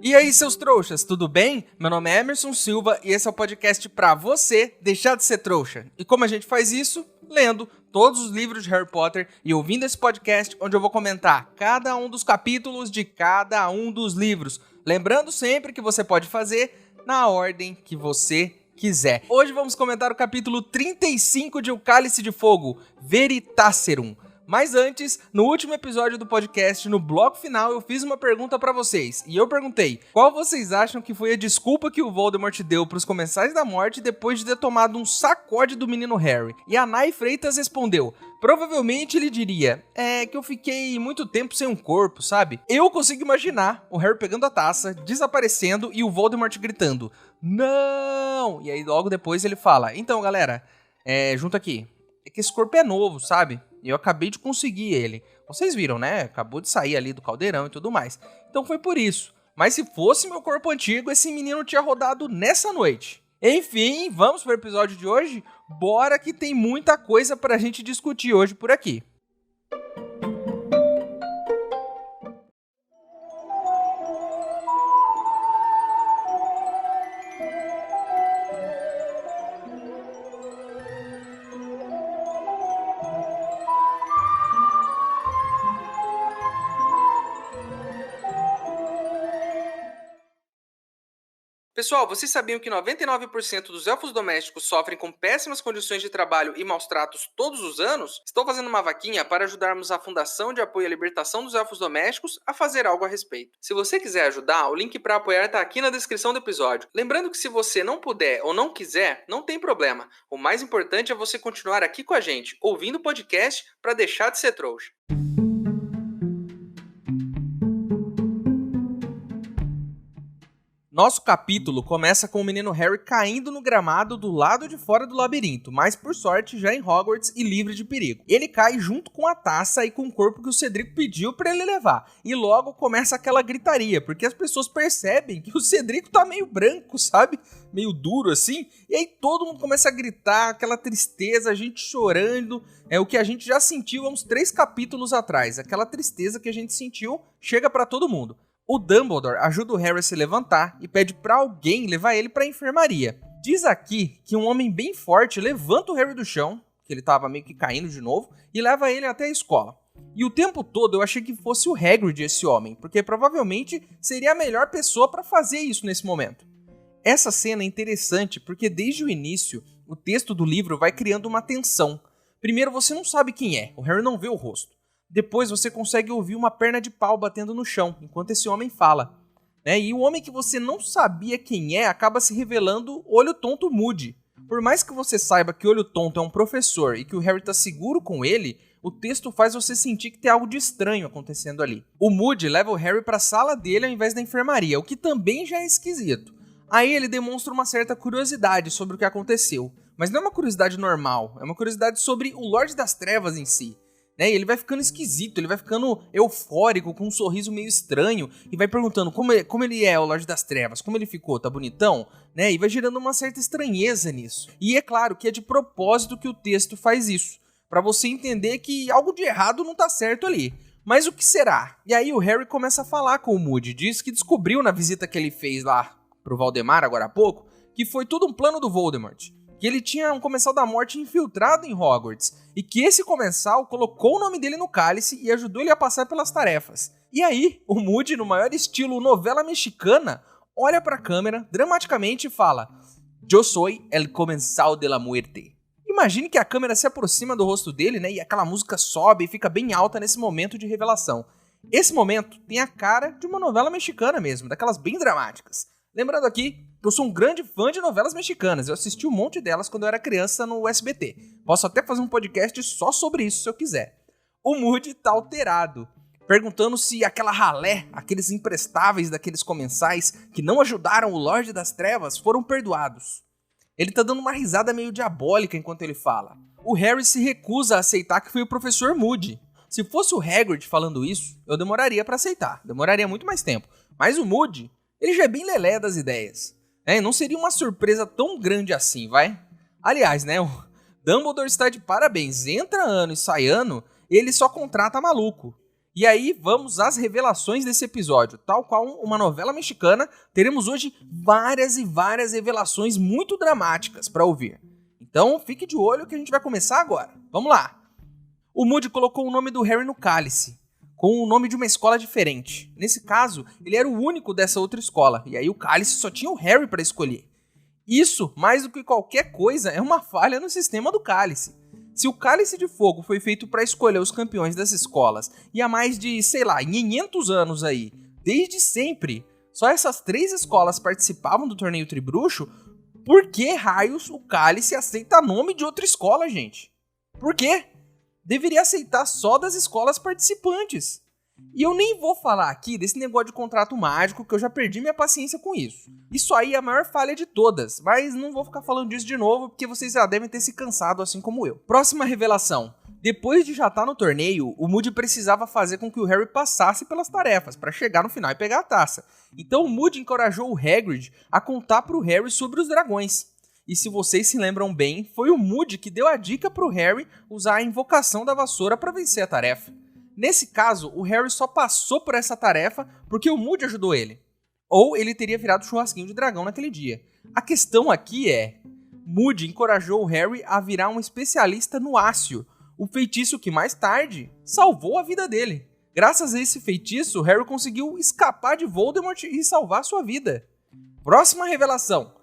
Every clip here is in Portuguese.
E aí, seus trouxas, tudo bem? Meu nome é Emerson Silva e esse é o podcast pra você deixar de ser trouxa. E como a gente faz isso? Lendo todos os livros de Harry Potter e ouvindo esse podcast onde eu vou comentar cada um dos capítulos de cada um dos livros. Lembrando sempre que você pode fazer na ordem que você quiser. Hoje vamos comentar o capítulo 35 de O Cálice de Fogo, Veritaserum. Mas antes, no último episódio do podcast, no bloco final, eu fiz uma pergunta pra vocês. E eu perguntei, qual vocês acham que foi a desculpa que o Voldemort deu pros Comensais da Morte depois de ter tomado um sacode do menino Harry? E a Nai Freitas respondeu, provavelmente ele diria, que eu fiquei muito tempo sem um corpo, sabe? Eu consigo imaginar o Harry pegando a taça, desaparecendo e o Voldemort gritando, não! E aí logo depois ele fala, então galera, junto aqui, é que esse corpo é novo, sabe? E eu acabei de conseguir ele. Vocês viram, né? Acabou de sair ali do caldeirão e tudo mais. Então foi por isso. Mas se fosse meu corpo antigo, esse menino tinha rodado nessa noite. Enfim, vamos pro episódio de hoje? Bora que tem muita coisa pra gente discutir hoje por aqui. Pessoal, vocês sabiam que 99% dos elfos domésticos sofrem com péssimas condições de trabalho e maus tratos todos os anos? Estou fazendo uma vaquinha para ajudarmos a Fundação de Apoio à Libertação dos Elfos Domésticos a fazer algo a respeito. Se você quiser ajudar, o link para apoiar está aqui na descrição do episódio. Lembrando que se você não puder ou não quiser, não tem problema. O mais importante é você continuar aqui com a gente, ouvindo o podcast para deixar de ser trouxa. Nosso capítulo começa com o menino Harry caindo no gramado do lado de fora do labirinto, mas por sorte já em Hogwarts e livre de perigo. Ele cai junto com a taça e com o corpo que o Cedrico pediu pra ele levar. E logo começa aquela gritaria, porque as pessoas percebem que o Cedrico tá meio branco, sabe? Meio duro assim. E aí todo mundo começa a gritar, aquela tristeza, a gente chorando. É o que a gente já sentiu há uns 3 capítulos atrás. Aquela tristeza que a gente sentiu chega pra todo mundo. O Dumbledore ajuda o Harry a se levantar e pede pra alguém levar ele pra enfermaria. Diz aqui que um homem bem forte levanta o Harry do chão, que ele tava meio que caindo de novo, e leva ele até a escola. E o tempo todo eu achei que fosse o Hagrid esse homem, porque provavelmente seria a melhor pessoa pra fazer isso nesse momento. Essa cena é interessante porque desde o início o texto do livro vai criando uma tensão. Primeiro você não sabe quem é, o Harry não vê o rosto. Depois você consegue ouvir uma perna de pau batendo no chão, enquanto esse homem fala. E o homem que você não sabia quem é acaba se revelando Olho Tonto Moody. Por mais que você saiba que Olho Tonto é um professor e que o Harry está seguro com ele, o texto faz você sentir que tem algo de estranho acontecendo ali. O Moody leva o Harry para a sala dele ao invés da enfermaria, o que também já é esquisito. Aí ele demonstra uma certa curiosidade sobre o que aconteceu. Mas não é uma curiosidade normal, é uma curiosidade sobre o Lorde das Trevas em si. E ele vai ficando esquisito, ele vai ficando eufórico, com um sorriso meio estranho, e vai perguntando como ele é o Lorde das Trevas, como ele ficou, tá bonitão? E vai gerando uma certa estranheza nisso. E é claro que é de propósito que o texto faz isso, pra você entender que algo de errado não tá certo ali. Mas o que será? E aí o Harry começa a falar com o Moody, diz que descobriu na visita que ele fez lá pro Valdemar agora há pouco, que foi tudo um plano do Voldemort. Que ele tinha um Comensal da Morte infiltrado em Hogwarts, e que esse Comensal colocou o nome dele no cálice e ajudou ele a passar pelas tarefas. E aí, o Moody, no maior estilo novela mexicana, olha pra câmera, dramaticamente e fala Eu soy el Comensal de la Muerte. Imagine que a câmera se aproxima do rosto dele, e aquela música sobe e fica bem alta nesse momento de revelação. Esse momento tem a cara de uma novela mexicana mesmo, daquelas bem dramáticas. Lembrando aqui que eu sou um grande fã de novelas mexicanas, eu assisti um monte delas quando eu era criança no SBT. Posso até fazer um podcast só sobre isso se eu quiser. O Moody tá alterado, perguntando se aquela ralé, aqueles imprestáveis daqueles comensais que não ajudaram o Lorde das Trevas foram perdoados. Ele tá dando uma risada meio diabólica enquanto ele fala. O Harry se recusa a aceitar que foi o professor Moody. Se fosse o Hagrid falando isso, eu demoraria pra aceitar, demoraria muito mais tempo. Mas o Moody, ele já é bem lelé das ideias. Não seria uma surpresa tão grande assim, vai? Aliás, o Dumbledore está de parabéns. Entra ano e sai ano, ele só contrata maluco. E aí, vamos às revelações desse episódio. Tal qual uma novela mexicana, teremos hoje várias e várias revelações muito dramáticas para ouvir. Então, fique de olho que a gente vai começar agora. Vamos lá! O Moody colocou o nome do Harry no cálice, com o nome de uma escola diferente. Nesse caso, ele era o único dessa outra escola, e aí o cálice só tinha o Harry para escolher. Isso, mais do que qualquer coisa, é uma falha no sistema do cálice. Se o Cálice de Fogo foi feito para escolher os campeões das escolas e há mais de, 500 anos aí, desde sempre, só essas 3 escolas participavam do torneio Tribruxo, por que raios o Cálice aceita nome de outra escola, gente? Por quê? Deveria aceitar só das escolas participantes. E eu nem vou falar aqui desse negócio de contrato mágico, que eu já perdi minha paciência com isso. Isso aí é a maior falha de todas, mas não vou ficar falando disso de novo, porque vocês já devem ter se cansado assim como eu. Próxima revelação. Depois de já estar no torneio, o Moody precisava fazer com que o Harry passasse pelas tarefas, para chegar no final e pegar a taça. Então o Moody encorajou o Hagrid a contar para o Harry sobre os dragões. E se vocês se lembram bem, foi o Moody que deu a dica para o Harry usar a invocação da vassoura para vencer a tarefa. Nesse caso, o Harry só passou por essa tarefa porque o Moody ajudou ele. Ou ele teria virado churrasquinho de dragão naquele dia. A questão aqui é, Moody encorajou o Harry a virar um especialista no Ácio, o feitiço que mais tarde salvou a vida dele. Graças a esse feitiço, Harry conseguiu escapar de Voldemort e salvar sua vida. Próxima revelação.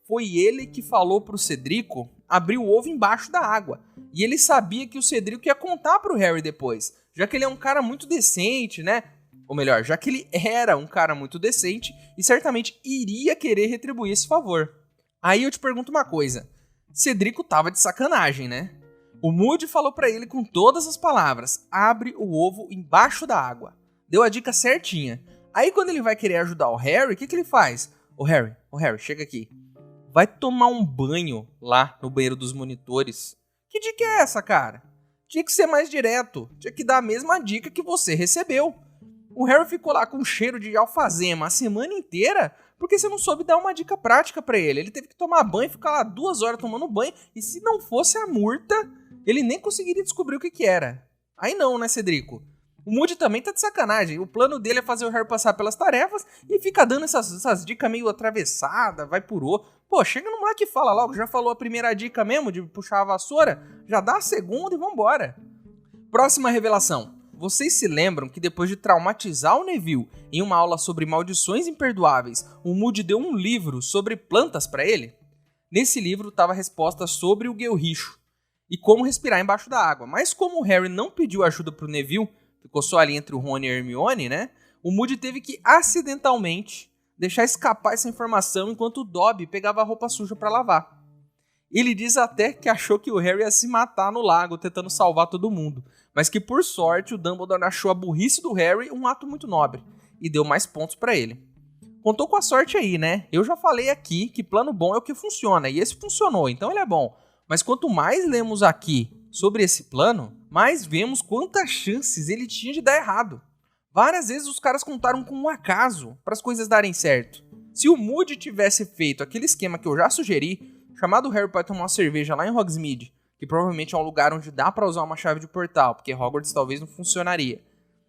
Foi ele que falou pro Cedrico abrir o ovo embaixo da água. E ele sabia que o Cedrico ia contar pro Harry depois, já que ele é um cara muito decente, né? Ou melhor, já que ele era um cara muito decente e certamente iria querer retribuir esse favor. Aí eu te pergunto uma coisa, Cedrico tava de sacanagem, né? O Moody falou pra ele com todas as palavras, abre o ovo embaixo da água. Deu a dica certinha. Aí quando ele vai querer ajudar o Harry, o que ele faz? Ô Harry, chega aqui. Vai tomar um banho lá no banheiro dos monitores. Que dica é essa, cara? Tinha que ser mais direto. Tinha que dar a mesma dica que você recebeu. O Harry ficou lá com cheiro de alfazema a semana inteira porque você não soube dar uma dica prática pra ele. Ele teve que tomar banho e ficar lá 2 horas tomando banho. E se não fosse a murta, ele nem conseguiria descobrir o que era. Aí não, né, Cedrico? O Moody também tá de sacanagem. O plano dele é fazer o Harry passar pelas tarefas e fica dando essas dicas meio atravessadas, vai por outro. Pô, chega no moleque e fala logo, já falou a primeira dica mesmo de puxar a vassoura, já dá a segunda e vambora. Próxima revelação. Vocês se lembram que depois de traumatizar o Neville em uma aula sobre maldições imperdoáveis, o Moody deu um livro sobre plantas pra ele? Nesse livro estava a resposta sobre o guelricho e como respirar embaixo da água. Mas como o Harry não pediu ajuda pro Neville, ficou só ali entre o Rony e a Hermione, né? O Moody teve que acidentalmente deixar escapar essa informação enquanto o Dobby pegava a roupa suja para lavar. Ele diz até que achou que o Harry ia se matar no lago tentando salvar todo mundo, mas que por sorte o Dumbledore achou a burrice do Harry um ato muito nobre e deu mais pontos para ele. Contou com a sorte aí, né? Eu já falei aqui que plano bom é o que funciona e esse funcionou, então ele é bom. Mas quanto mais lemos aqui sobre esse plano, mais vemos quantas chances ele tinha de dar errado. Várias vezes os caras contaram com um acaso para as coisas darem certo. Se o Moody tivesse feito aquele esquema que eu já sugeri, chamado o Harry para tomar uma cerveja lá em Hogsmeade, que provavelmente é um lugar onde dá para usar uma chave de portal, porque Hogwarts talvez não funcionaria.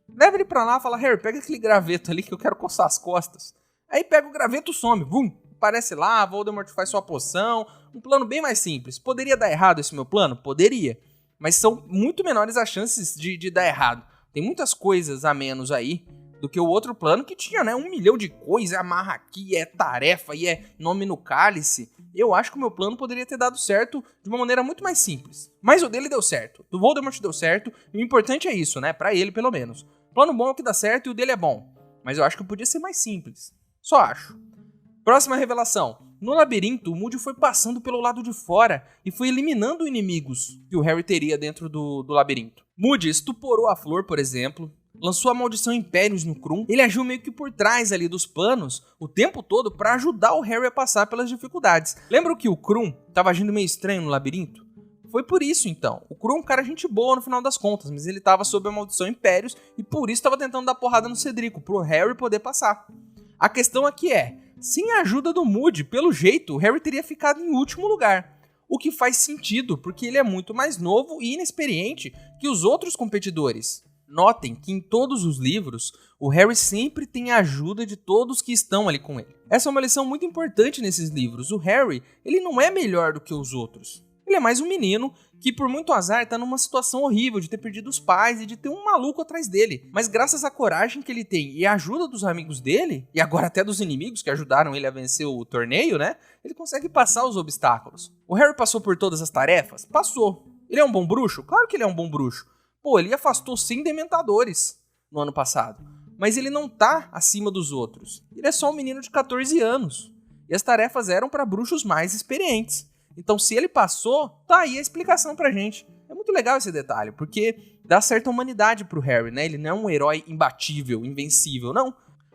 Leva ele pra lá e fala, Harry, pega aquele graveto ali que eu quero coçar as costas. Aí pega o graveto e some, vum, aparece lá, Voldemort faz sua poção, um plano bem mais simples. Poderia dar errado esse meu plano? Poderia. Mas são muito menores as chances de dar errado. Tem muitas coisas a menos aí do que o outro plano que tinha, né? 1 milhão de coisas, amarra aqui, é tarefa e é nome no cálice. Eu acho que o meu plano poderia ter dado certo de uma maneira muito mais simples. Mas o dele deu certo. Do Voldemort deu certo. E o importante é isso, né? Pra ele, pelo menos. O plano bom é o que dá certo e o dele é bom. Mas eu acho que podia ser mais simples. Só acho. Próxima revelação. No labirinto, o Moody foi passando pelo lado de fora e foi eliminando inimigos que o Harry teria dentro do labirinto. Moody estuporou a Flor, por exemplo, lançou a maldição Impérios no Krum. Ele agiu meio que por trás ali dos panos o tempo todo para ajudar o Harry a passar pelas dificuldades. Lembra que o Krum estava agindo meio estranho no labirinto? Foi por isso, então. O Krum é um cara gente boa no final das contas, mas ele estava sob a maldição Impérios e por isso estava tentando dar porrada no Cedrico, pro Harry poder passar. A questão aqui é, sem a ajuda do Moody, pelo jeito, o Harry teria ficado em último lugar. O que faz sentido, porque ele é muito mais novo e inexperiente que os outros competidores. Notem que em todos os livros, o Harry sempre tem a ajuda de todos que estão ali com ele. Essa é uma lição muito importante nesses livros. O Harry, ele não é melhor do que os outros. Ele é mais um menino que, por muito azar, tá numa situação horrível de ter perdido os pais e de ter um maluco atrás dele. Mas graças à coragem que ele tem e à ajuda dos amigos dele, e agora até dos inimigos que ajudaram ele a vencer o torneio, né? Ele consegue passar os obstáculos. O Harry passou por todas as tarefas? Passou. Ele é um bom bruxo? Claro que ele é um bom bruxo. Pô, ele afastou 100 dementadores no ano passado. Mas ele não tá acima dos outros. Ele é só um menino de 14 anos. E as tarefas eram para bruxos mais experientes. Então, se ele passou, tá aí a explicação pra gente. É muito legal esse detalhe, porque dá certa humanidade pro Harry, né? Ele não é um herói imbatível, invencível, não.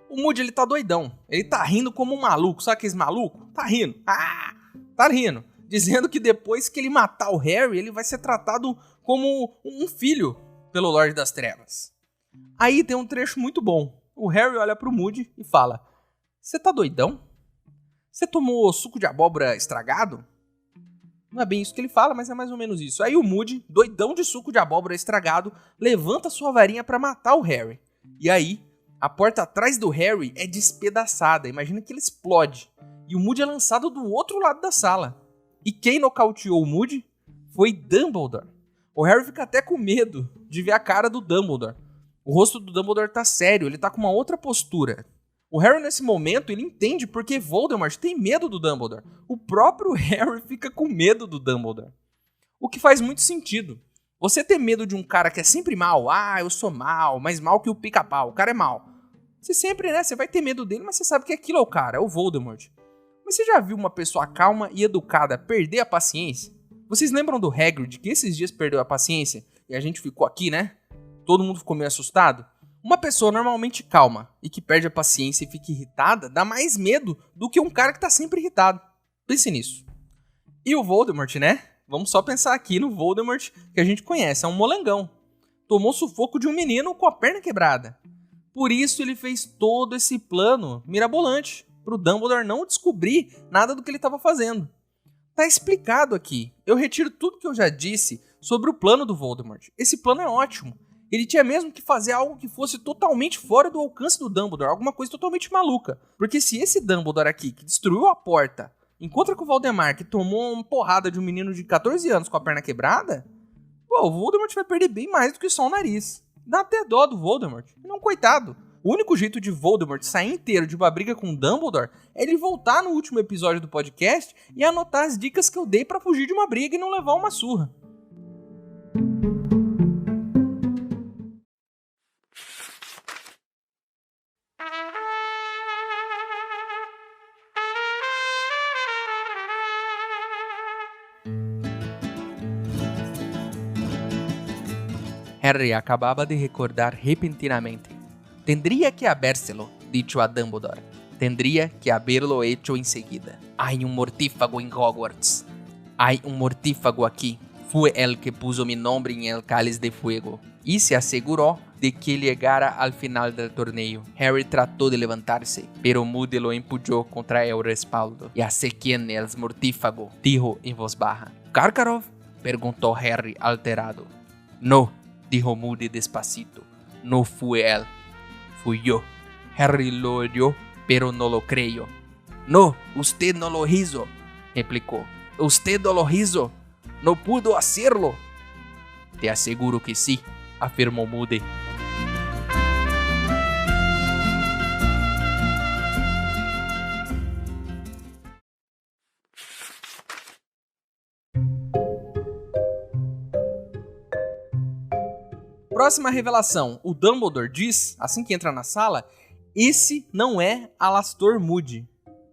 O Moody, ele tá doidão. Ele tá rindo como um maluco. Sabe aqueles malucos? Tá rindo. Tá rindo. Dizendo que depois que ele matar o Harry, ele vai ser tratado como um filho pelo Lorde das Trevas. Aí tem um trecho muito bom. O Harry olha pro Moody e fala: "Você tá doidão? Você tomou suco de abóbora estragado?" Não é bem isso que ele fala, mas é mais ou menos isso. Aí o Moody, doidão de suco de abóbora estragado, levanta sua varinha pra matar o Harry. E aí, a porta atrás do Harry é despedaçada. Imagina que ele explode. E o Moody é lançado do outro lado da sala. E quem nocauteou o Moody foi Dumbledore. O Harry fica até com medo de ver a cara do Dumbledore. O rosto do Dumbledore tá sério, ele tá com uma outra postura. O Harry, nesse momento, ele entende porque Voldemort tem medo do Dumbledore. O próprio Harry fica com medo do Dumbledore. O que faz muito sentido. Você ter medo de um cara que é sempre mal, eu sou mal, mais mal que o pica-pau, o cara é mal. Você sempre, né, você vai ter medo dele, mas você sabe que aquilo é o cara, é o Voldemort. Mas você já viu uma pessoa calma e educada perder a paciência? Vocês lembram do Hagrid, que esses dias perdeu a paciência? E a gente ficou aqui, né? Todo mundo ficou meio assustado? Uma pessoa normalmente calma e que perde a paciência e fica irritada dá mais medo do que um cara que tá sempre irritado. Pense nisso. E o Voldemort, né? Vamos só pensar aqui no Voldemort que a gente conhece. É um molengão. Tomou sufoco de um menino com a perna quebrada. Por isso ele fez todo esse plano mirabolante, pro Dumbledore não descobrir nada do que ele estava fazendo. Tá explicado aqui. Eu retiro tudo que eu já disse sobre o plano do Voldemort. Esse plano é ótimo. Ele tinha mesmo que fazer algo que fosse totalmente fora do alcance do Dumbledore, alguma coisa totalmente maluca. Porque se esse Dumbledore aqui, que destruiu a porta, encontra com o Valdemar, que tomou uma porrada de um menino de 14 anos com a perna quebrada, o Voldemort vai perder bem mais do que só o nariz. Dá até dó do Voldemort. Ele é um coitado. O único jeito de Voldemort sair inteiro de uma briga com o Dumbledore é ele voltar no último episódio do podcast e anotar as dicas que eu dei pra fugir de uma briga e não levar uma surra. Harry acababa de recordar repentinamente. Tendría que habérselo dicho a Dumbledore. Tendría que haberlo hecho enseguida. Hay un mortífago en Hogwarts. Hay un mortífago aquí. Fue él que puso mi nombre en el cáliz de fuego. Y se aseguró de que llegara al final del torneo. Harry trató de levantarse, pero Moody lo empujó contra el respaldo. Ya sé quién es el mortífago, dijo en voz baja. ¿Karkaroff?, preguntó Harry alterado. No, dijo Moody despacito. No fue él. Fui yo. Harry lo oyó, pero no lo creyó. No, usted no lo hizo, replicó. Usted no lo hizo. No pudo hacerlo. Te aseguro que sí, afirmó Moody. Próxima revelação. O Dumbledore diz, assim que entra na sala, esse não é Alastor Moody.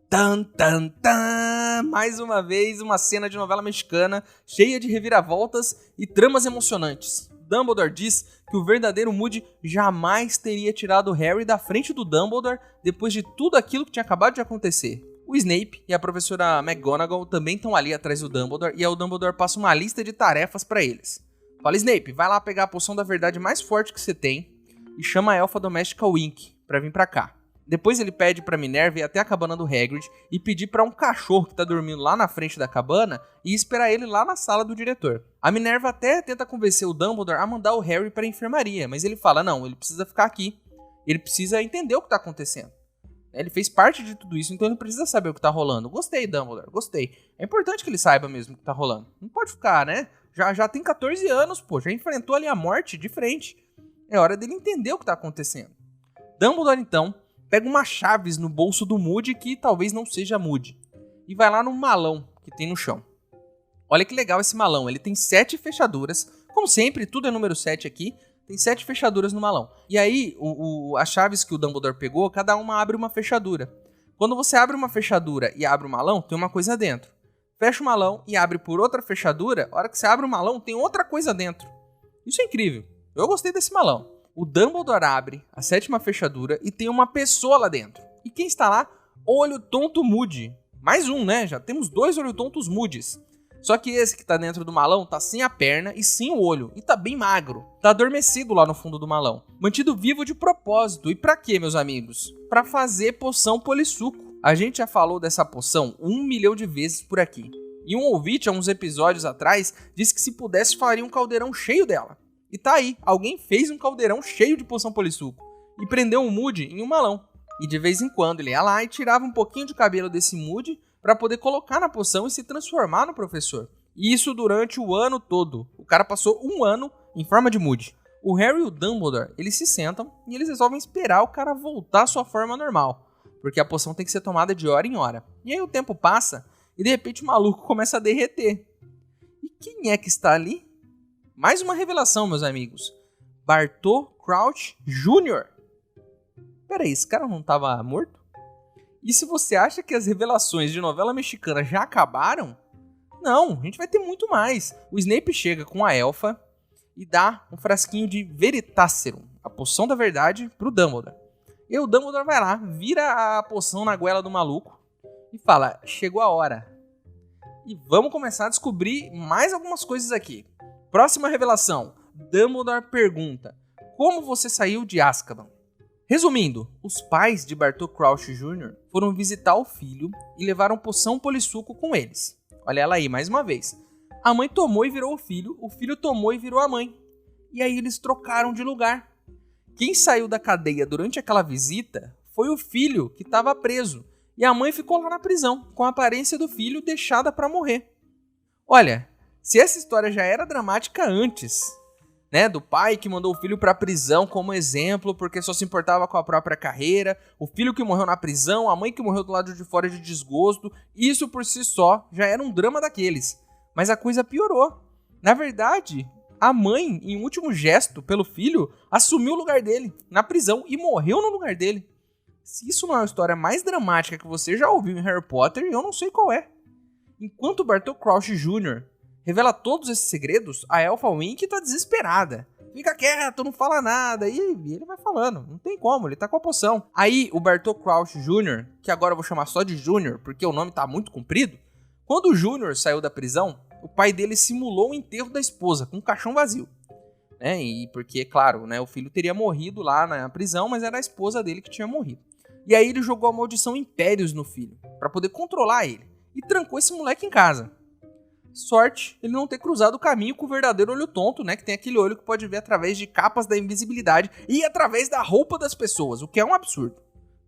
Tan, tan, tan! Mais uma vez, uma cena de novela mexicana cheia de reviravoltas e tramas emocionantes. Dumbledore diz que o verdadeiro Moody jamais teria tirado Harry da frente do Dumbledore depois de tudo aquilo que tinha acabado de acontecer. O Snape e a professora McGonagall também estão ali atrás do Dumbledore e aí o Dumbledore passa uma lista de tarefas para eles. Fala, Snape, vai lá pegar a poção da verdade mais forte que você tem e chama a elfa doméstica Wink pra vir pra cá. Depois ele pede pra Minerva ir até a cabana do Hagrid e pedir pra um cachorro que tá dormindo lá na frente da cabana e esperar ele lá na sala do diretor. A Minerva até tenta convencer o Dumbledore a mandar o Harry pra enfermaria, mas ele fala, não, ele precisa ficar aqui. Ele precisa entender o que tá acontecendo. Ele fez parte de tudo isso, então ele precisa saber o que tá rolando. Gostei, Dumbledore, gostei. É importante que ele saiba mesmo o que tá rolando. Não pode ficar, né? Já tem 14 anos, pô, já enfrentou ali a morte de frente. É hora dele entender o que tá acontecendo. Dumbledore, então, pega umas chaves no bolso do Moody, que talvez não seja Moody, e vai lá no malão que tem no chão. Olha que legal esse malão, ele tem 7 fechaduras, como sempre, tudo é número 7 aqui, tem 7 fechaduras no malão. E aí, as chaves que o Dumbledore pegou, cada uma abre uma fechadura. Quando você abre uma fechadura e abre o malão, tem uma coisa dentro. Fecha o malão e abre por outra fechadura, a hora que você abre o malão, tem outra coisa dentro. Isso é incrível, eu gostei desse malão. O Dumbledore abre a 7ª fechadura e tem uma pessoa lá dentro. E quem está lá? Olho Tonto Moody. Mais um, né? Já temos 2 Olho Tontos Moodys. Só que esse que tá dentro do malão tá sem a perna e sem o olho. E tá bem magro. Tá adormecido lá no fundo do malão. Mantido vivo de propósito. E pra quê, meus amigos? Pra fazer poção polissuco. A gente já falou dessa poção 1 milhão de vezes por aqui. E um ouvinte, há uns episódios atrás, disse que se pudesse faria um caldeirão cheio dela. E tá aí, alguém fez um caldeirão cheio de poção polissuco e prendeu um Moody em um malão. E de vez em quando ele ia lá e tirava um pouquinho de cabelo desse Moody para poder colocar na poção e se transformar no professor. E isso durante o ano todo. O cara passou um ano em forma de Moody. O Harry e o Dumbledore, eles se sentam e eles resolvem esperar o cara voltar à sua forma normal, porque a poção tem que ser tomada de hora em hora. E aí o tempo passa e de repente o maluco começa a derreter. E quem é que está ali? Mais uma revelação, meus amigos. Bartô Crouch Jr. Peraí, esse cara não estava morto? E se você acha que as revelações de novela mexicana já acabaram? Não, a gente vai ter muito mais. O Snape chega com a elfa e dá um frasquinho de Veritaserum, a poção da verdade, pro Dumbledore. E o Dumbledore vai lá, vira a poção na goela do maluco e fala, chegou a hora. E vamos começar a descobrir mais algumas coisas aqui. Próxima revelação. Dumbledore pergunta, como você saiu de Azkaban? Resumindo, os pais de Bartô Crouch Jr. foram visitar o filho e levaram poção polissuco com eles. Olha ela aí, mais uma vez. A mãe tomou e virou o filho tomou e virou a mãe. E aí eles trocaram de lugar. Quem saiu da cadeia durante aquela visita foi o filho que estava preso. E a mãe ficou lá na prisão, com a aparência do filho deixada para morrer. Olha, se essa história já era dramática antes, né, do pai que mandou o filho pra prisão como exemplo porque só se importava com a própria carreira, o filho que morreu na prisão, a mãe que morreu do lado de fora de desgosto, isso por si só já era um drama daqueles. Mas a coisa piorou. Na verdade, a mãe, em um último gesto pelo filho, assumiu o lugar dele na prisão e morreu no lugar dele. Se isso não é a história mais dramática que você já ouviu em Harry Potter, eu não sei qual é. Enquanto Bartô Crouch Jr. revela todos esses segredos, a Elfa Wink tá desesperada. Fica quieto, não fala nada. E ele vai falando, não tem como, ele tá com a poção. Aí o Bartô Crouch Jr., que agora eu vou chamar só de Jr., porque o nome tá muito comprido, quando o Jr. saiu da prisão, o pai dele simulou o enterro da esposa, com um caixão vazio. E porque, claro, né, o filho teria morrido lá na prisão, mas era a esposa dele que tinha morrido. E aí ele jogou a maldição Impérios no filho, pra poder controlar ele, e trancou esse moleque em casa. Sorte ele não ter cruzado o caminho com o verdadeiro olho tonto, né? Que tem aquele olho que pode ver através de capas da invisibilidade e através da roupa das pessoas, o que é um absurdo.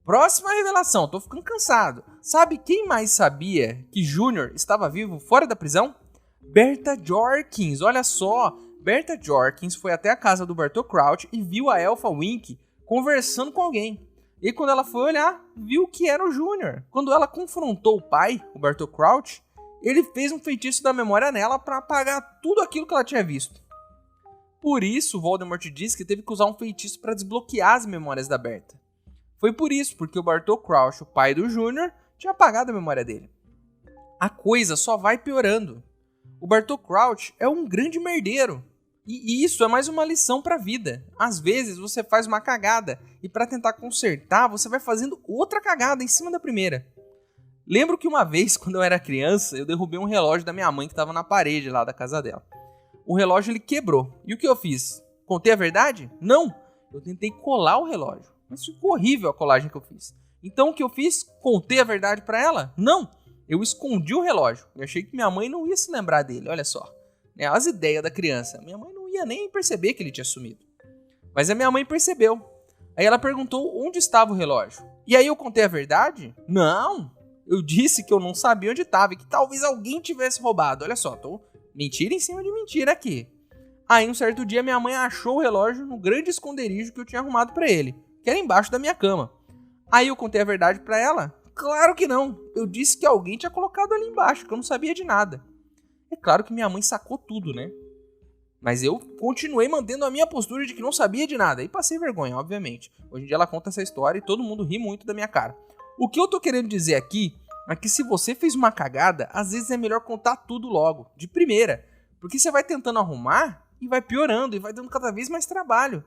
Próxima revelação, tô ficando cansado. Sabe quem mais sabia que Júnior estava vivo fora da prisão? Berta Jorkins, olha só. Berta Jorkins foi até a casa do Bartô Crouch e viu a Elfa Wink conversando com alguém. E quando ela foi olhar, viu que era o Júnior. Quando ela confrontou o pai, o Bartô Crouch, ele fez um feitiço da memória nela para apagar tudo aquilo que ela tinha visto. Por isso, Voldemort disse que teve que usar um feitiço para desbloquear as memórias da Berta. Foi por isso, porque o Bartô Crouch, o pai do Júnior, tinha apagado a memória dele. A coisa só vai piorando. O Bartô Crouch é um grande merdeiro. E isso é mais uma lição para a vida. Às vezes você faz uma cagada e para tentar consertar, você vai fazendo outra cagada em cima da primeira. Lembro que uma vez, quando eu era criança, eu derrubei um relógio da minha mãe que estava na parede lá da casa dela. O relógio ele quebrou. E o que eu fiz? Contei a verdade? Não! Eu tentei colar o relógio. Mas ficou horrível a colagem que eu fiz. Então o que eu fiz? Contei a verdade pra ela? Não! Eu escondi o relógio. Eu achei que minha mãe não ia se lembrar dele, olha só. As ideias da criança. Minha mãe não ia nem perceber que ele tinha sumido. Mas a minha mãe percebeu. Aí ela perguntou onde estava o relógio. E aí eu contei a verdade? Não! Eu disse que eu não sabia onde estava e que talvez alguém tivesse roubado. Olha só, tô mentira em cima de mentira aqui. Aí um certo dia minha mãe achou o relógio no grande esconderijo que eu tinha arrumado pra ele, que era embaixo da minha cama. Aí eu contei a verdade pra ela? Claro que não. Eu disse que alguém tinha colocado ali embaixo, que eu não sabia de nada. É claro que minha mãe sacou tudo, né? Mas eu continuei mantendo a minha postura de que não sabia de nada. E passei vergonha, obviamente. Hoje em dia ela conta essa história e todo mundo ri muito da minha cara. O que eu tô querendo dizer aqui é que se você fez uma cagada, às vezes é melhor contar tudo logo, de primeira. Porque você vai tentando arrumar e vai piorando e vai dando cada vez mais trabalho.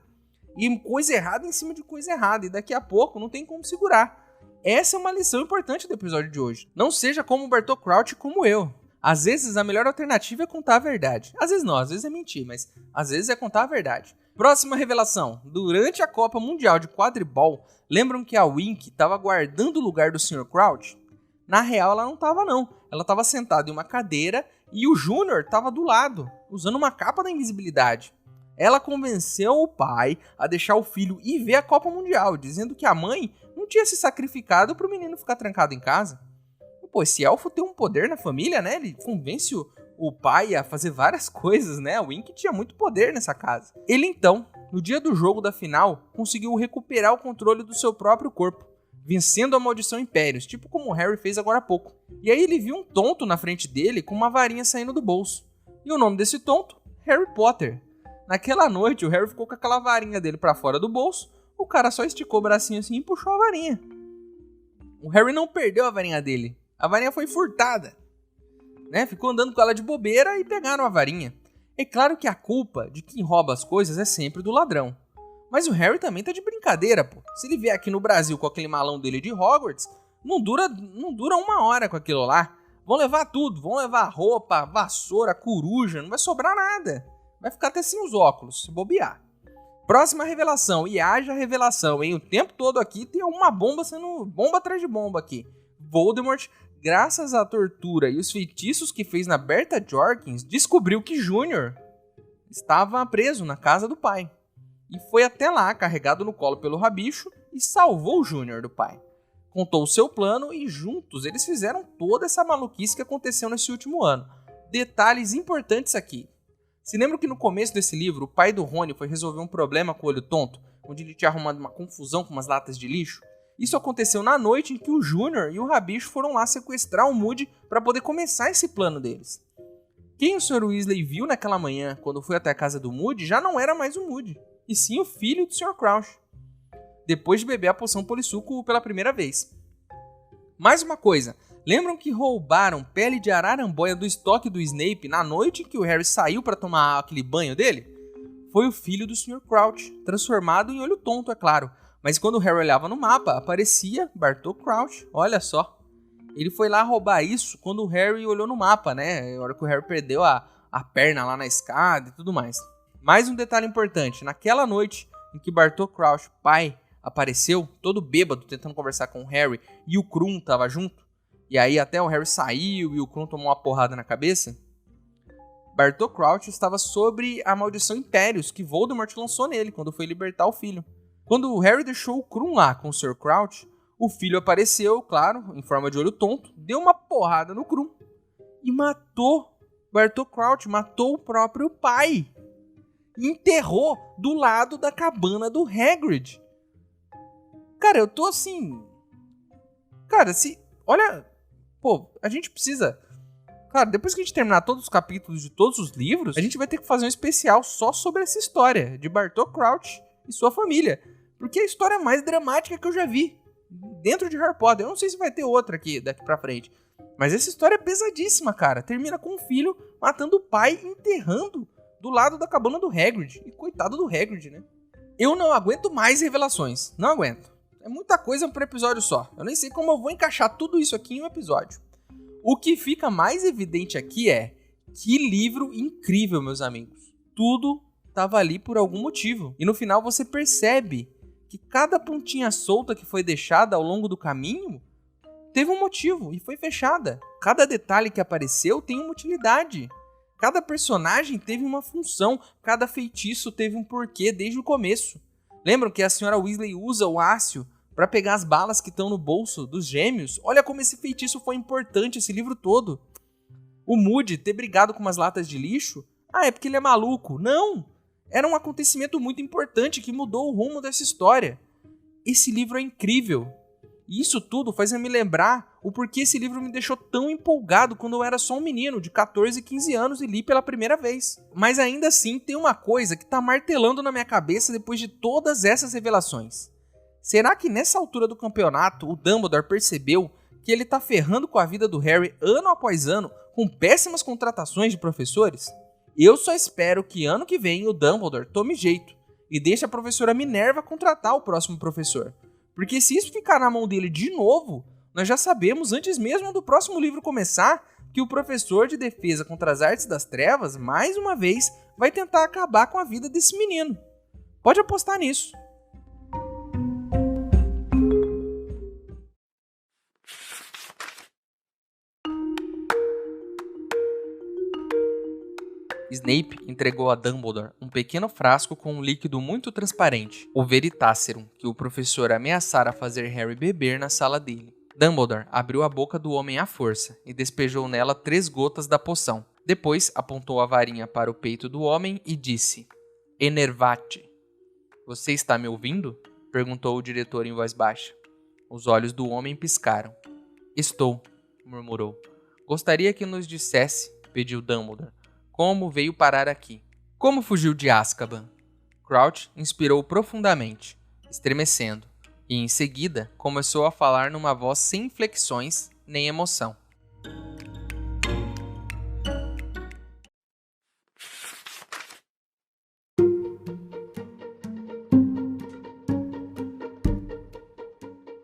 E coisa errada em cima de coisa errada. E daqui a pouco não tem como segurar. Essa é uma lição importante do episódio de hoje. Não seja como o Bartô Crouch como eu. Às vezes a melhor alternativa é contar a verdade. Às vezes não, às vezes é mentir, mas às vezes é contar a verdade. Próxima revelação. Durante a Copa Mundial de Quadribol, lembram que a Wink estava guardando o lugar do Sr. Crouch? Na real ela não estava não. Ela estava sentada em uma cadeira e o Júnior estava do lado, usando uma capa da invisibilidade. Ela convenceu o pai a deixar o filho ir ver a Copa Mundial, dizendo que a mãe não tinha se sacrificado para o menino ficar trancado em casa. Pô, esse elfo tem um poder na família, né? Ele convence o pai a fazer várias coisas, né? O Wink tinha muito poder nessa casa. Ele então, no dia do jogo da final, conseguiu recuperar o controle do seu próprio corpo, vencendo a maldição Impérios, tipo como o Harry fez agora há pouco. E aí ele viu um tonto na frente dele com uma varinha saindo do bolso. E o nome desse tonto? Harry Potter. Naquela noite, o Harry ficou com aquela varinha dele pra fora do bolso, o cara só esticou o bracinho assim e puxou a varinha. O Harry não perdeu a varinha dele. A varinha foi furtada, né? Ficou andando com ela de bobeira e pegaram a varinha. É claro que a culpa de quem rouba as coisas é sempre do ladrão. Mas o Harry também tá de brincadeira, pô. Se ele vier aqui no Brasil com aquele malão dele de Hogwarts, não dura uma hora com aquilo lá. Vão levar tudo, vão levar roupa, vassoura, coruja, não vai sobrar nada. Vai ficar até sem os óculos, se bobear. Próxima revelação, e haja revelação, hein? O tempo todo aqui tem uma bomba sendo bomba atrás de bomba aqui. Voldemort, graças à tortura e os feitiços que fez na Bertha Jorkins, descobriu que Júnior estava preso na casa do pai. E foi até lá, carregado no colo pelo rabicho, e salvou o Júnior do pai. Contou o seu plano e juntos eles fizeram toda essa maluquice que aconteceu nesse último ano. Detalhes importantes aqui. Se lembram que no começo desse livro, o pai do Rony foi resolver um problema com o olho tonto, onde ele tinha arrumado uma confusão com umas latas de lixo? Isso aconteceu na noite em que o Júnior e o Rabicho foram lá sequestrar o Moody para poder começar esse plano deles. Quem o Sr. Weasley viu naquela manhã, quando foi até a casa do Moody, já não era mais o Moody, e sim o filho do Sr. Crouch, depois de beber a poção polissuco pela primeira vez. Mais uma coisa, lembram que roubaram pele de araramboia do estoque do Snape na noite em que o Harry saiu para tomar aquele banho dele? Foi o filho do Sr. Crouch, transformado em olho tonto, é claro. Mas quando o Harry olhava no mapa, aparecia Bartô Crouch, olha só. Ele foi lá roubar isso quando o Harry olhou no mapa, né? Na hora que o Harry perdeu a perna lá na escada e tudo mais. Mais um detalhe importante, naquela noite em que Bartô Crouch, pai, apareceu, todo bêbado, tentando conversar com o Harry, e o Krum tava junto, e aí até o Harry saiu e o Krum tomou uma porrada na cabeça, Bartô Crouch estava sobre a maldição Impérios que Voldemort lançou nele quando foi libertar o filho. Quando o Harry deixou o Krum lá com o Sr. Crouch, o filho apareceu, claro, em forma de olho tonto, deu uma porrada no Krum e matou Bartô Crouch, matou o próprio pai. E enterrou do lado da cabana do Hagrid. Cara, eu tô assim... Cara, olha... Pô, a gente precisa... Cara, depois que a gente terminar todos os capítulos de todos os livros, a gente vai ter que fazer um especial só sobre essa história de Bartô Crouch e sua família. Porque é a história mais dramática que eu já vi dentro de Harry Potter. Eu não sei se vai ter outra aqui, daqui pra frente. Mas essa história é pesadíssima, cara. Termina com o filho matando o pai, enterrando do lado da cabana do Hagrid. E coitado do Hagrid, né? Eu não aguento mais revelações. Não aguento. É muita coisa para um episódio só. Eu nem sei como eu vou encaixar tudo isso aqui em um episódio. O que fica mais evidente aqui é... Que livro incrível, meus amigos. Tudo estava ali por algum motivo. E no final você percebe que cada pontinha solta que foi deixada ao longo do caminho teve um motivo e foi fechada. Cada detalhe que apareceu tem uma utilidade. Cada personagem teve uma função, cada feitiço teve um porquê desde o começo. Lembram que a senhora Weasley usa o ácio para pegar as balas que estão no bolso dos gêmeos? Olha como esse feitiço foi importante esse livro todo. O Moody ter brigado com umas latas de lixo? É porque ele é maluco. Não! Era um acontecimento muito importante que mudou o rumo dessa história. Esse livro é incrível. E isso tudo faz eu me lembrar o porquê esse livro me deixou tão empolgado quando eu era só um menino de 14, 15 anos e li pela primeira vez. Mas ainda assim tem uma coisa que tá martelando na minha cabeça depois de todas essas revelações. Será que nessa altura do campeonato o Dumbledore percebeu que ele tá ferrando com a vida do Harry ano após ano com péssimas contratações de professores? Eu só espero que ano que vem o Dumbledore tome jeito e deixe a professora Minerva contratar o próximo professor. Porque se isso ficar na mão dele de novo, nós já sabemos antes mesmo do próximo livro começar que o professor de defesa contra as artes das trevas, mais uma vez, vai tentar acabar com a vida desse menino. Pode apostar nisso. Snape entregou a Dumbledore um pequeno frasco com um líquido muito transparente, o Veritaserum, que o professor ameaçara fazer Harry beber na sala dele. Dumbledore abriu a boca do homem à força e despejou nela 3 gotas da poção. Depois apontou a varinha para o peito do homem e disse: Enervate. Você está me ouvindo? Perguntou o diretor em voz baixa. Os olhos do homem piscaram. Estou, murmurou. Gostaria que nos dissesse, pediu Dumbledore, como veio parar aqui. Como fugiu de Azkaban? Crouch inspirou profundamente, estremecendo, e em seguida começou a falar numa voz sem inflexões nem emoção.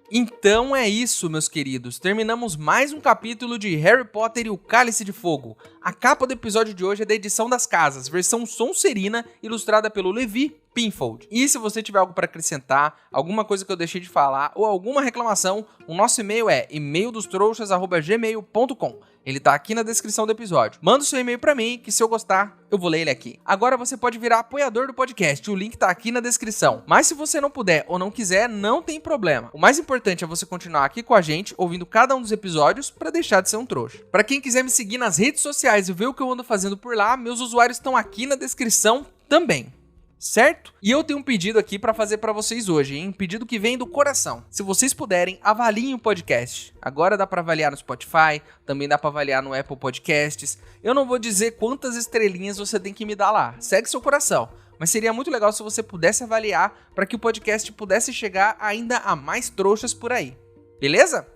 Então é isso, meus queridos. Terminamos mais um capítulo de Harry Potter e o Cálice de Fogo. A capa do episódio de hoje é da edição das casas, versão Sonserina, ilustrada pelo Levi Pinfold. E se você tiver algo para acrescentar, alguma coisa que eu deixei de falar ou alguma reclamação, o nosso e-mail é emaildostrouxas@gmail.com. Ele tá aqui na descrição do episódio. Manda o seu e-mail pra mim, que se eu gostar, eu vou ler ele aqui. Agora você pode virar apoiador do podcast, o link tá aqui na descrição. Mas se você não puder ou não quiser, não tem problema. O mais importante é você continuar aqui com a gente, ouvindo cada um dos episódios, pra deixar de ser um trouxa. Pra quem quiser me seguir nas redes sociais e ver o que eu ando fazendo por lá, meus usuários estão aqui na descrição também. Certo? E eu tenho um pedido aqui pra fazer pra vocês hoje, hein? Um pedido que vem do coração. Se vocês puderem, avaliem o podcast. Agora dá pra avaliar no Spotify, também dá pra avaliar no Apple Podcasts. Eu não vou dizer quantas estrelinhas você tem que me dar lá. Segue seu coração. Mas seria muito legal se você pudesse avaliar para que o podcast pudesse chegar ainda a mais trouxas por aí. Beleza?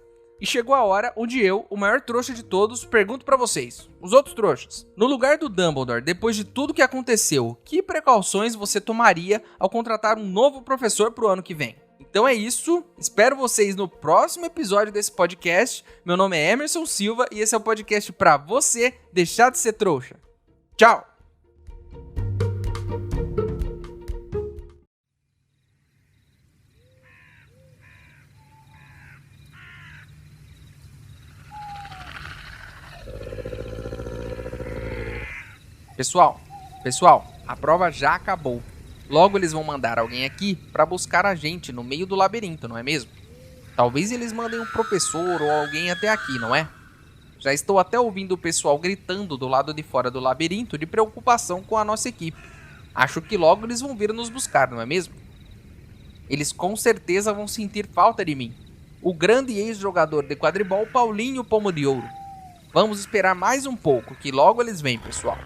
E chegou a hora onde eu, o maior trouxa de todos, pergunto pra vocês, os outros trouxas. No lugar do Dumbledore, depois de tudo que aconteceu, que precauções você tomaria ao contratar um novo professor pro ano que vem? Então é isso, espero vocês no próximo episódio desse podcast. Meu nome é Emerson Silva e esse é o podcast pra você deixar de ser trouxa. Tchau! Pessoal, a prova já acabou. Logo eles vão mandar alguém aqui para buscar a gente no meio do labirinto, não é mesmo? Talvez eles mandem um professor ou alguém até aqui, não é? Já estou até ouvindo o pessoal gritando do lado de fora do labirinto de preocupação com a nossa equipe. Acho que logo eles vão vir nos buscar, não é mesmo? Eles com certeza vão sentir falta de mim. O grande ex-jogador de quadribol Paulinho Pomo de Ouro. Vamos esperar mais um pouco, que logo eles vêm, pessoal.